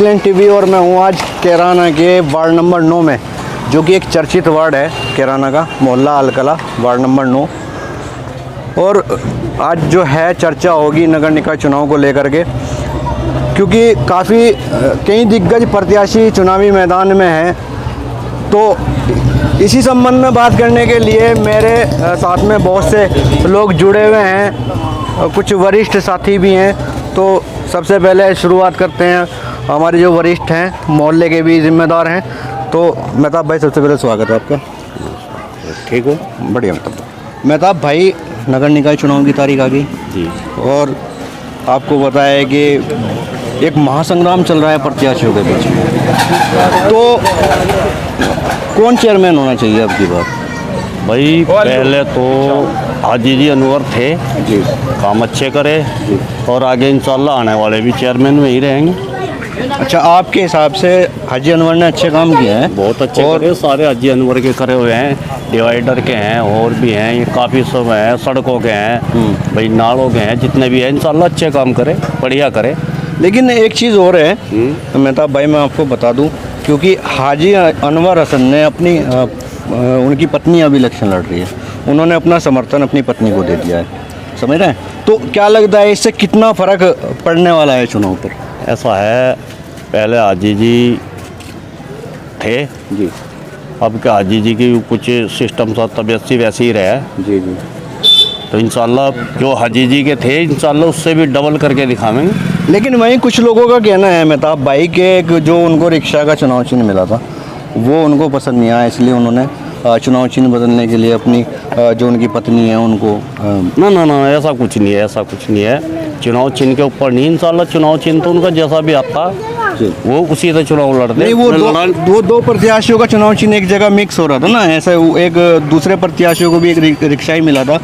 Excellent TV और मैं हूँ आज कैराना के वार्ड नंबर 9 में, जो कि एक चर्चित वार्ड है कैराना का, मोहल्ला अलकला, वार्ड नंबर 9। और आज जो है चर्चा होगी नगर निकाय चुनाव को लेकर के, क्योंकि काफ़ी कई दिग्गज प्रत्याशी चुनावी मैदान में हैं। तो इसी संबंध में बात करने के लिए मेरे साथ में बहुत से लोग जुड़े हुए हैं, कुछ वरिष्ठ साथी भी हैं। तो सबसे पहले शुरुआत करते हैं, हमारे जो वरिष्ठ हैं, मोहल्ले के भी जिम्मेदार हैं। तो मेहताब भाई, सबसे पहले स्वागत है आपका। ठीक हो? बढ़िया मेहताब भाई, नगर निकाय चुनाव की तारीख आ गई जी, और आपको पता है कि एक महासंग्राम चल रहा है प्रत्याशियों के बीच में। तो कौन चेयरमैन होना चाहिए अब की बार? भाई पहले तो हाजी जी अनवर थे जी, काम अच्छे करे और आगे इंशाल्लाह आने वाले भी चेयरमैन वही रहेंगे। अच्छा, आपके हिसाब से हाजी अनवर ने अच्छे काम किए हैं? बहुत अच्छे और करे, सारे हाजी अनवर के करे हुए हैं, डिवाइडर के हैं और भी हैं, ये काफ़ी सब हैं, सड़कों के हैं, भाई नालों के हैं, जितने भी हैं इंशाल्लाह अच्छे काम करे, बढ़िया करे। लेकिन एक चीज़ और है मेहताब भाई, मैं आपको बता दूं, क्योंकि हाजी अनवर हसन ने अपनी उनकी पत्नी अभी इलेक्शन लड़ रही है, उन्होंने अपना समर्थन अपनी पत्नी को दे दिया है, समझ रहे हैं? तो क्या लगता है इससे कितना फ़र्क पड़ने वाला है चुनाव पर? ऐसा है, पहले हाजी जी थे जी अब क्या हाजी जी की कुछ सिस्टम सा तबीयत सी वैसी ही रहा, जी जी। तो इंशाल्लाह जो हाजी जी के थे इंशाल्लाह उससे भी डबल करके दिखावेंगे। लेकिन वहीं कुछ लोगों का कहना है मेहताब भाई के, जो उनको रिक्शा का चुनाव चिन्ह मिला था वो उनको पसंद नहीं आया, इसलिए उन्होंने चुनाव चिन्ह बदलने के लिए अपनी जो उनकी पत्नी है उनको ना ना ना, ऐसा कुछ नहीं है, ऐसा कुछ नहीं है। चुनाव चिन्ह के ऊपर नहीं, इंशाल्लाह चुनाव चिन्ह तो उनका जैसा भी आता वो उसी से चुनाव लड़ते। नहीं, वो दो प्रत्याशियों का चुनाव चिन्ह एक जगह मिक्स हो रहा था ना, ऐसा एक दूसरे प्रत्याशियों को भी एक रिक्शा ही मिला था।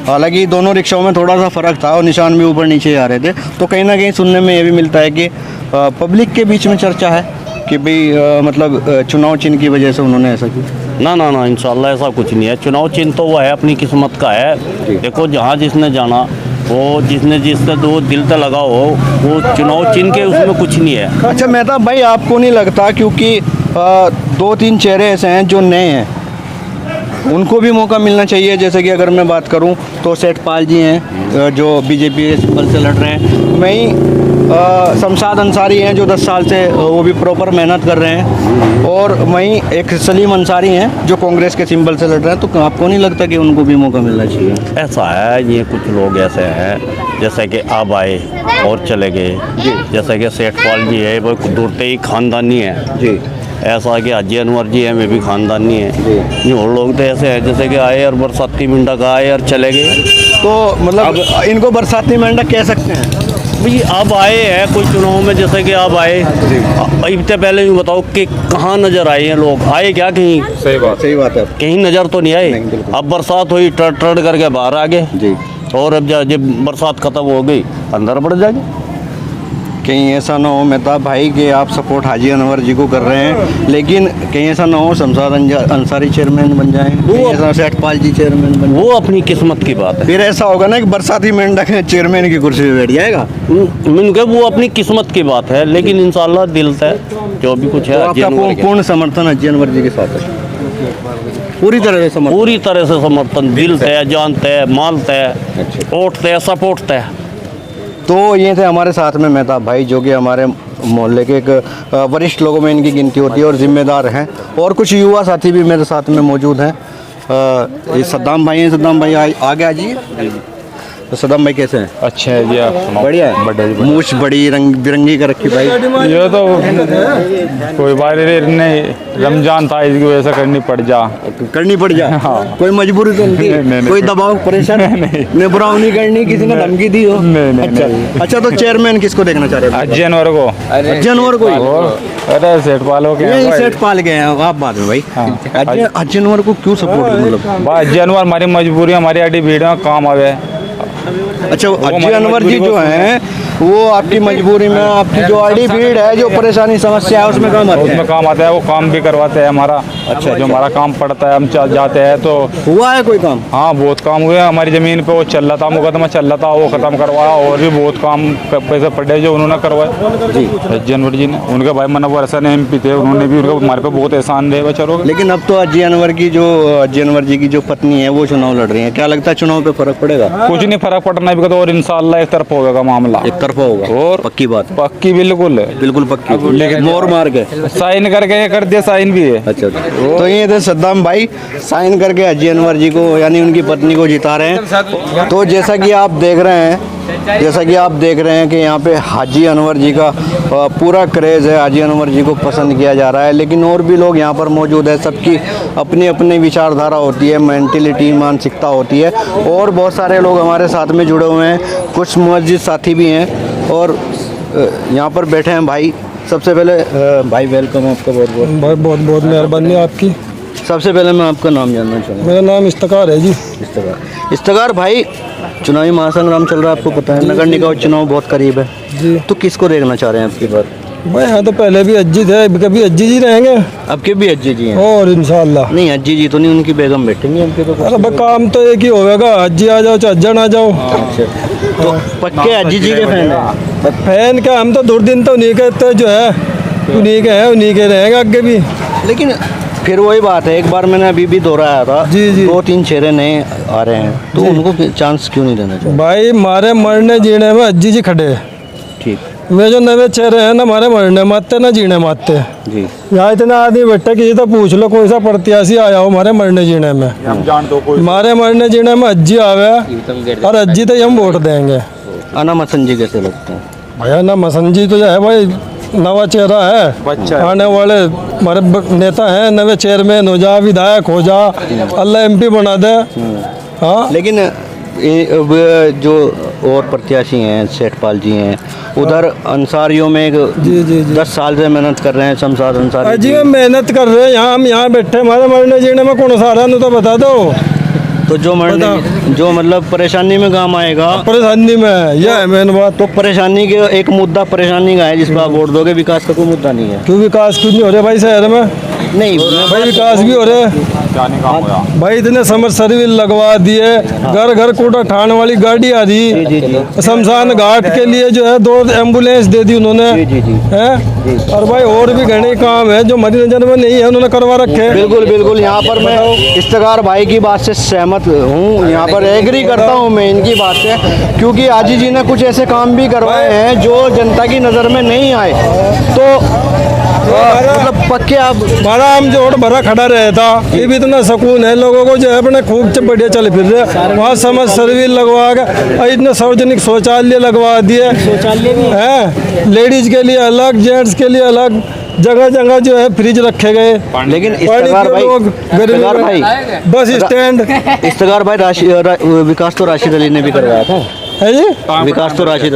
हालांकि दोनों रिक्शाओं में थोड़ा सा फ़र्क था और निशान भी ऊपर नीचे आ रहे थे। तो कहीं ना कहीं सुनने में ये भी मिलता है कि पब्लिक के बीच में चर्चा है कि भाई मतलब चुनाव चिन्ह की वजह से उन्होंने ऐसा किया। ना ना ना, इंशाल्लाह ऐसा कुछ नहीं है। चुनाव चिन्ह तो वो है, अपनी किस्मत का है। देखो जहाँ जिसने जाना, वो जिसने दो दिल तक लगा हो, वो चुनाव चिन्ह के उसमें कुछ नहीं है। अच्छा मेहताब भाई, आपको नहीं लगता क्योंकि 2-3 चेहरे ऐसे हैं जो नए हैं, उनको भी मौका मिलना चाहिए? जैसे कि अगर मैं बात करूं तो सेठपाल जी हैं जो बीजेपी के सिंबल से लड़ रहे हैं, वहीं शमशाद अंसारी हैं जो 10 साल से वो भी प्रॉपर मेहनत कर रहे हैं, और वहीं एक सलीम अंसारी हैं जो कांग्रेस के सिंबल से लड़ रहे हैं। तो आपको नहीं लगता कि उनको भी मौका मिलना चाहिए? ऐसा है, ये कुछ लोग ऐसे हैं जैसे कि अब आए और चले गए, जैसे कि सेठपाल जी है वो दूरते ही खानदानी है जी, ऐसा है कि हाजी अनवर जी हैं वे भी खानदानी है। ये और लोग तो ऐसे हैं जैसे कि आए और बरसाती मेंढक आए और चले गए। तो मतलब इनको बरसाती मेंढक कह सकते हैं भाई? अब आए हैं कोई चुनाव में, जैसे कि अब आए, इतने पहले भी बताओ कि कहाँ नज़र आए हैं लोग? आए क्या कहीं? सही बात है। कहीं नज़र तो नहीं आए। अब बरसात हुई, टड़ करके बाहर आ गए जी, और अब जब बरसात ख़त्म हो गई अंदर बढ़ जाएंगे। कहीं ऐसा ना हो मेहताब भाई कि आप सपोर्ट हाजी अनवर जी को कर रहे हैं, लेकिन कहीं ऐसा ना हो शमशाद अंसारी चेयरमैन बन जाएं, वो ऐसा सेठपाल जी चेयरमैन बन, वो अपनी किस्मत की बात है। फिर ऐसा होगा ना कि बरसाती मेंढक चेयरमैन की कुर्सी पे बैठ जाएगा। मैंने कहा वो अपनी किस्मत की बात है, लेकिन इंशाल्लाह दिल से जो भी कुछ है तो आपका पूर्ण समर्थन हाजी अनवर जी के साथ है? पूरी तरह से समर्थन, दिल तय, जान तय, माल तय, वोट तय, सपोर्ट तय। तो ये थे हमारे साथ में मेहताब भाई, जो कि हमारे मोहल्ले के एक वरिष्ठ लोगों में इनकी गिनती होती है और जिम्मेदार हैं। और कुछ युवा साथी भी मेरे साथ में मौजूद हैं। ये सद्दाम भाई हैं। सद्दाम भाई आगे आ जाइए। तो सद्दाम भाई कैसे हैं? अच्छे है जी, आप बढ़िया है। मूछ बड़ी रंग बिरंगी कर रखी भाई। ये तो कोई बात नहीं, रमजान था इसकी वजह से करनी पड़ जा। हाँ। कोई मजबूरी तो नहीं? कोई दबाव परेशान नहीं? बुराव नहीं करनी, किसी ने धमकी दी हो? नहीं। अच्छा, तो चेयरमैन किसको देखना चाह रहे हैं? हाजी अनवर को। हाजी अनवर को? अरे सेठपाल हो गए, सेठपाल गए हैं आप बाद में भाई। हाजी अनवर को क्यों सपोर्ट? मतलब हाजी अनवर हमारी मजबूरी, हमारी आड़ी भीड़ में काम आवे। अच्छा, हाजी अनवर जी जो हैं वो आपकी मजबूरी में आपकी जो आड़ी भीड़ है, जो परेशानी समस्या है, उसमें काम आते हैं। उसमें काम आता है, वो काम भी करवाते हैं हमारा। अच्छा, जो हमारा काम पड़ता है हम जाते हैं तो। हुआ है कोई काम? हाँ, बहुत काम हुए। हमारी ज़मीन पे वो चल रहा था, मुकदमा चल रहा था, वो ख़त्म करवाया। और भी बहुत काम पैसे पड़े जो उन्होंने करवाए जी, हजी अनवर जी ने। उनके भाई मनवर हसन MP थे, उन्होंने भी उनका हमारे पे बहुत एहसान रहे बेचारों। लेकिन अब तो हजी अनवर जी की जो पत्नी है वो चुनाव लड़ रही है, क्या लगता है चुनाव पे फर्क पड़ेगा? कुछ नहीं फर्क पड़ना भी, और इंशाल्लाह एक तरफ होगा मामला, एक तरफा होगा। और पक्की बात? पक्की, बिल्कुल बिल्कुल पक्की। लेकिन मोर मार के साइन करके कर दिया, साइन भी है। अच्छा, तो ये थे सद्दाम भाई साइन करके हजी अनवर जी को यानी उनकी पत्नी को जिता रहे हैं। तो जैसा कि आप देख रहे हैं कि यहाँ पे हाजी अनवर जी का पूरा क्रेज़ है, हाजी अनवर जी को पसंद किया जा रहा है। लेकिन और भी लोग यहाँ पर मौजूद है, सबकी अपनी अपनी विचारधारा होती है, मेंटलिटी, मानसिकता होती है। और बहुत सारे लोग हमारे साथ में जुड़े हुए हैं, कुछ मस्जिद साथी भी हैं और यहाँ पर बैठे हैं भाई। सबसे पहले भाई वेलकम आपका, बहुत बहुत भाई बहुत बहुत मेहरबानी आपकी। सबसे पहले मैं आपका नाम जानना चाहूँगा। मेरा नाम इफ्तिकार है जी। इफ्तिकार भाई, चुनावी महासंग्राम चल रहा है, आपको पता है, नगर निकाय चुनाव बहुत करीब है जी। तो किसको देखना चाह रहे हैं आपकी बार? भाई यहाँ तो पहले भी अज्जी थे, कभी अज्जी जी रहेंगे अब के भी अज्जी जी हैं? और इंशाल्लाह नहीं, अज्जी जी तो नहीं, उनकी बेगम बैठेंगी उनके तो। अरे भाई काम तो एक ही होगा, अज्जी आ जाओ चाहे अज्जन आ जाओ। तो पक्के अज्जी जी के फैन हैं? फैन क्या, हम तो दुर्दिन तो उन्हीं के तो जो है उन्हीं के हैं, उन्हीं के रहेंगे आगे भी। लेकिन फिर वही बात है, एक बार मैंने अभी भी दोहराया था जी जी। 2-3 चेहरे नए आ रहे हैं, तो उनको चांस क्यों नहीं देना चाहिए? भाई मारे मरने जीने में अज्जी जी खड़े हैं। ठीक वे जो नवे चेहरे हैं ना, हमारे मरने मारते ना जीने मारते। जी। यहाँ इतना आदमी बैठे कि ये तो पूछ लो कोई सा प्रत्याशी आया हो हमारे मरने जीने में। हम जान दो कोई हमारे मरने जीने में अज्जी आवे और अज्जी तो हम वोट देंगे। आना मसन जी कैसे लगते हैं? भैया ना मसंजी तो जो है भाई नवा चेहरा है, बच्चा है। आने वाले हमारे नेता हैं, नवे चेयरमैन हो जा, विधायक हो जा, अल्लाह MP बना दे। हाँ, लेकिन अब जो और प्रत्याशी हैं, सेठपाल जी हैं, उधर अंसारियों में जी, जी। 10 साल से मेहनत कर रहे हैं, शमशाद अंसारी अजी में मेहनत कर रहे हैं, यहाँ हम यहाँ बैठे, हमारे मरने जीने में कौन सा रहा तो बता दो। तो जो मतलब परेशानी में काम आएगा, परेशानी में यह है मेन बात। तो परेशानी के एक मुद्दा परेशानी का है जिस पर आप वोट दोगे, विकास का कोई मुद्दा नहीं है। क्यों विकास क्यों नहीं हो रहे भाई शहर में? नहीं भाई विकास भी हो रहे जाने का होया। भाई, इतने समर सर्विस लगवा दिए, घर घर कूड़ा ठाने वाली गाड़ी आ रही, शमशान घाट के लिए जो है 2 एम्बुलेंस दे दी उन्होंने हैं। और भाई और भी घने काम है जो हमारी नजर में नहीं है, उन्होंने करवा रखे। बिल्कुल बिल्कुल, यहाँ पर मैं इफ्तिकार भाई की बात से सहमत हूँ, यहाँ पर एग्री करता हूँ मैं इनकी बात से, क्योंकि आजी जी ने कुछ ऐसे काम भी करवाए हैं जो जनता की नज़र में नहीं आए। तो मतलब पक्के आप हमारा हम जोड़ भरा खड़ा रहता, ये भी इतना सुकून है लोगों को जो है अपने खूब बढ़िया चल फिर रहे। वहाँ समझ सर्विस लगवा के इतने सार्वजनिक शौचालय लगवा दिए, हैं लेडीज के लिए अलग, जेंट्स के लिए अलग, जगह जगह जो है फ्रिज रखे गए। लेकिन इफ्तिकार भाई बस स्टैंड इफ्तिकार भाई विकास तो राशिद अली ने भी करवाया था, है जी। विकास तो राशिद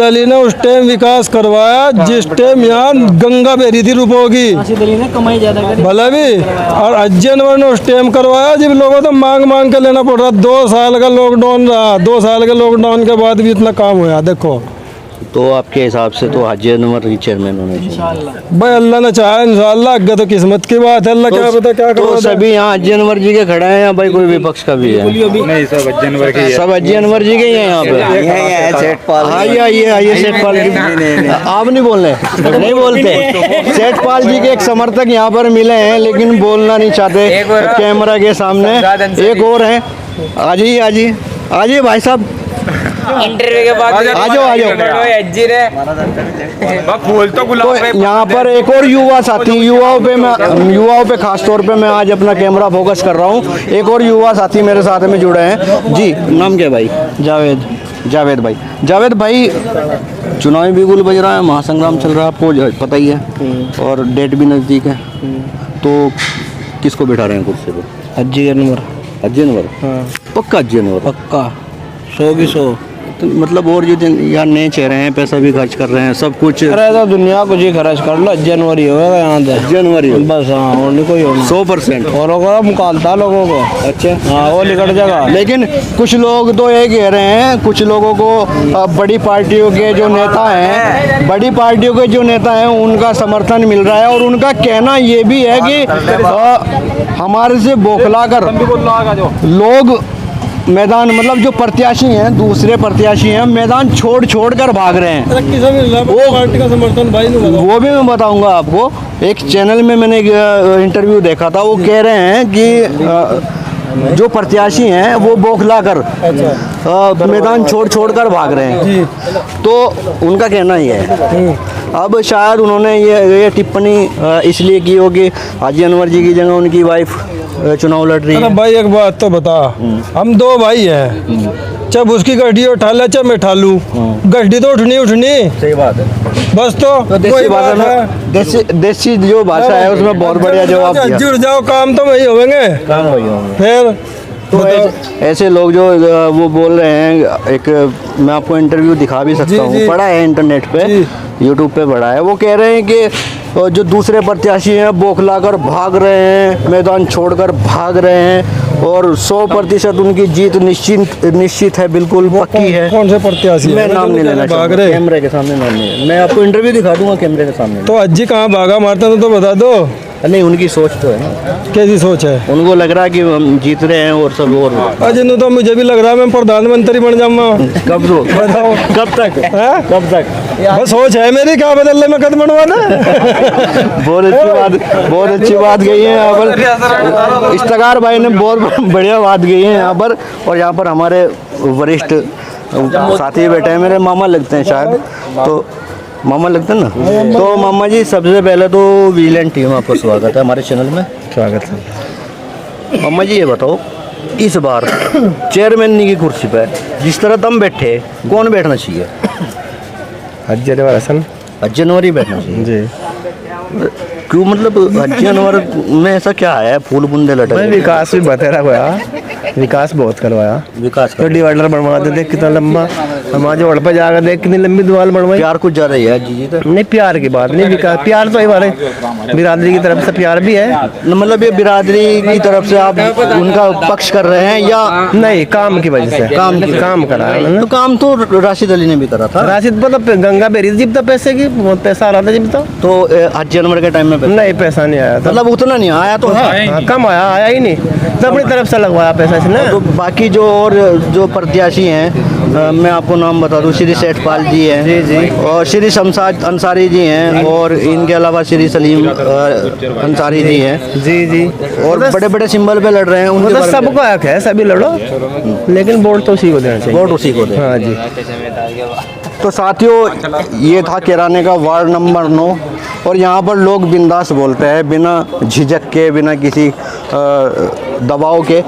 अली ने उस टाइम विकास करवाया जिस टाइम यहाँ गंगा बहरी थी रुपयों की, कमाई ज्यादा करी भला भी। और अज्जी अनवर ने उस टाइम करवाया जब लोगों तो मांग मांग के लेना पड़ रहा। 2 साल का लॉकडाउन रहा, 2 साल के लॉकडाउन के बाद भी इतना काम हुआ। देखो तो आपके हिसाब से तो हाजी अनवर ही चेयरमैन होने चाहिए भाई, अल्लाह ने चाहा इंशाल्लाह, आगे तो किस्मत की बात है, अल्लाह क्या पता क्या तो करो। सभी यहाँ हाजी अनवर जी के खड़े हैं या भाई कोई विपक्ष का भी है? नहीं, सब जनवर की है। सब हाजी अनवर जी के ही हैं यहाँ पे। आइए सेठपाल जी, आप नहीं बोल रहे? नहीं बोलते। सेठपाल जी के एक समर्थक यहाँ पर मिले हैं लेकिन बोलना नहीं चाहते कैमरा के सामने। एक और है, आ जाइए भाई साहब, इंटरव्यू के बाद आ जाओ। अज्जी ने फूल तो गुलाब तो यहाँ पर एक और युवा साथी, युवाओं पे खास तौर पे मैं आज अपना कैमरा फोकस कर रहा हूँ। एक और युवा साथी मेरे साथ में जुड़े हैं जी। नाम क्या है भाई? जावेद भाई, चुनावी बिगुल बज रहा है, महासंग्राम चल रहा है, आपको पता ही है, और डेट भी नज़दीक है, तो किसको बिठा रहे हैं कुर्सी पे? अज्जी अनवर। अज्जी अनवर? पक्का अज्जी अनवर? पक्का 100 की 100। मतलब और जो यहाँ नए चेहरे हैं पैसा भी खर्च कर रहे हैं सब कुछ अरे तो दुनिया कुछ ही खर्च कर लो, जनवरी होगा यहाँ से जनवरी बस। हाँ और नहीं कोई होना 100%। और होगा मुकालता लोगों को। अच्छा हाँ वो निकट जगह। लेकिन कुछ लोग तो ये कह रहे हैं, कुछ लोगों को बड़ी पार्टियों के जो नेता हैं, बड़ी पार्टियों के जो नेता हैं उनका समर्थन मिल रहा है और उनका कहना ये भी है कि हमारे से बौखला कर लोग मैदान, मतलब जो प्रत्याशी हैं, दूसरे प्रत्याशी हैं, मैदान छोड़ छोड़ कर भाग रहे हैं। किसे मिल रहा है वो पार्टी का समर्थन भाई ने बताओ। वो भी मैं बताऊंगा आपको। एक चैनल में मैंने इंटरव्यू देखा था, वो कह रहे हैं कि जो प्रत्याशी हैं वो बौखला कर मैदान छोड़ छोड़ कर भाग रहे हैं। तो उनका कहना ये है। अब शायद उन्होंने ये टिप्पणी इसलिए की होगी हाजी अनवर जी की जगह उनकी वाइफ चुनाव लड़ रही अरे है। भाई एक बात तो बता, हम दो भाई हैं, जब उसकी गड्डी उठा ले चाहे मैं उठा लूँ, गड्डी तो उठनी उठनी। सही बात है। बस तो देसी कोई भाषा बात है। में देसी जो भाषा है उसमें बहुत बढ़िया जवाब दिया। जुड़ जाओ, काम तो वही होंगे काम वही होगा। फिर। तो ऐसे लोग जो वो बोल रहे हैं, एक मैं आपको इंटरव्यू दिखा भी सकता हूँ, पढ़ा है इंटरनेट पे, यूट्यूब पे पढ़ा है। वो कह रहे हैं कि जो दूसरे प्रत्याशी हैं बौखला कर भाग रहे हैं, मैदान छोड़कर भाग रहे हैं और 100% उनकी जीत निश्चित है, बिल्कुल पक्की है। कौन से प्रत्याशी मैं नाम नहीं लेना भाग चाहूँगा, रहे? कैमरे के सामने नाम नहीं, मैं आपको इंटरव्यू दिखा दूंगा कैमरे के सामने। तो अज्जी कहाँ भागा मारता तो बता दो। नहीं, उनकी सोच तो है ना, कैसी सोच है? उनको लग रहा है कि हम जीत रहे हैं और सब। और अजी तो मुझे भी लग रहा है मैं प्रधानमंत्री बन जाऊंगा। कब तो बताओ कब तक हैं? कब तक? बस सोच है मेरी, क्या बदलने में कदम बनवाना। बहुत अच्छी बात गई है यहाँ पर। इफ्तिकार भाई ने बहुत बढ़िया बात गई है यहाँ पर। और यहाँ पर हमारे वरिष्ठ साथी बैठे हैं, मेरे मामा लगते हैं शायद, तो मामा लगते हैं ना। तो मामा जी, सबसे पहले तो विजिलेंट टीम आपका स्वागत है हमारे चैनल में। स्वागत है। मामा जी ये बताओ, इस बार चेयरमैन की कुर्सी पर जिस तरह तुम बैठे, कौन बैठना चाहिए? अज्जी अनवर हसन जनवरी बैठना चाहिए जी। क्यों, मतलब हाजी अनवर में ऐसा क्या है? फूल बुंदे लटक भाई विकास भी बतेरा हुआ, विकास बहुत करवाया। विकास तो डिवाइडर बनवा दे, देख कितना लंबा हमारे रोड पे जाकर देख कितनी लंबी दीवार बनवाई। प्यार कुछ ज्यादा ही है जी तो। नहीं प्यार की बात नहीं, विकास प्यार तो हमारे बिरादरी की तरफ से प्यार भी है। मतलब ये बिरादरी की तरफ से आप उनका पक्ष कर रहे हैं या नहीं काम की वजह से काम करा है उन्होंने। तो काम तो राशिद अली ने भी करा था। राशिद मतलब गंगा बेरी जीप था पैसे की, बहुत पैसा आ रहा था जीप तो हाजी अनवर के टाइम में नहीं पैसा नहीं आया था, मतलब उतना नहीं आया तो है। हाँ, कम आया ही नहीं, तो अपनी तरफ से लगवाया पैसा इसने। तो बाकी जो और जो प्रत्याशी हैं, मैं आपको नाम बता दूं, श्री सेठपाल जी हैं जी और श्री शमशाद अंसारी जी हैं और इनके अलावा श्री सलीम अंसारी जी हैं जी और बड़े बड़े सिंबल पे लड़ रहे हैं। उनके मतलब बारे में सबको हक है, सभी लड़ो, लेकिन वोट तो उसी को देना चाहिए। वोट उसी को दें। हाँ जी। तो साथियों, ये था कैराने का वार्ड नंबर 9 और यहाँ पर लोग बिंदास बोलते हैं, बिना झिझक के, बिना किसी दबाव के।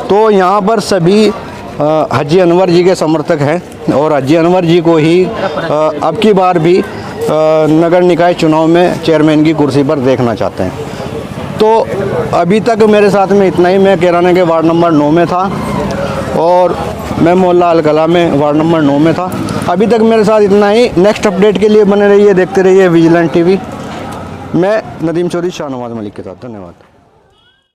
तो यहाँ पर सभी हाजी अनवर जी के समर्थक हैं और हाजी अनवर जी को ही अब की बार भी नगर निकाय चुनाव में चेयरमैन की कुर्सी पर देखना चाहते हैं। तो अभी तक मेरे साथ में इतना ही। मैं कैराने के वार्ड नंबर 9 में था और मैं मोहल्ला अलकला में वार्ड नंबर 9 में था। अभी तक मेरे साथ इतना ही। नेक्स्ट अपडेट के लिए बने रहिए, देखते रहिए विजिलेंट टीवी। मैं नदीम चौधरी, शाहनवाज मलिक के साथ। धन्यवाद।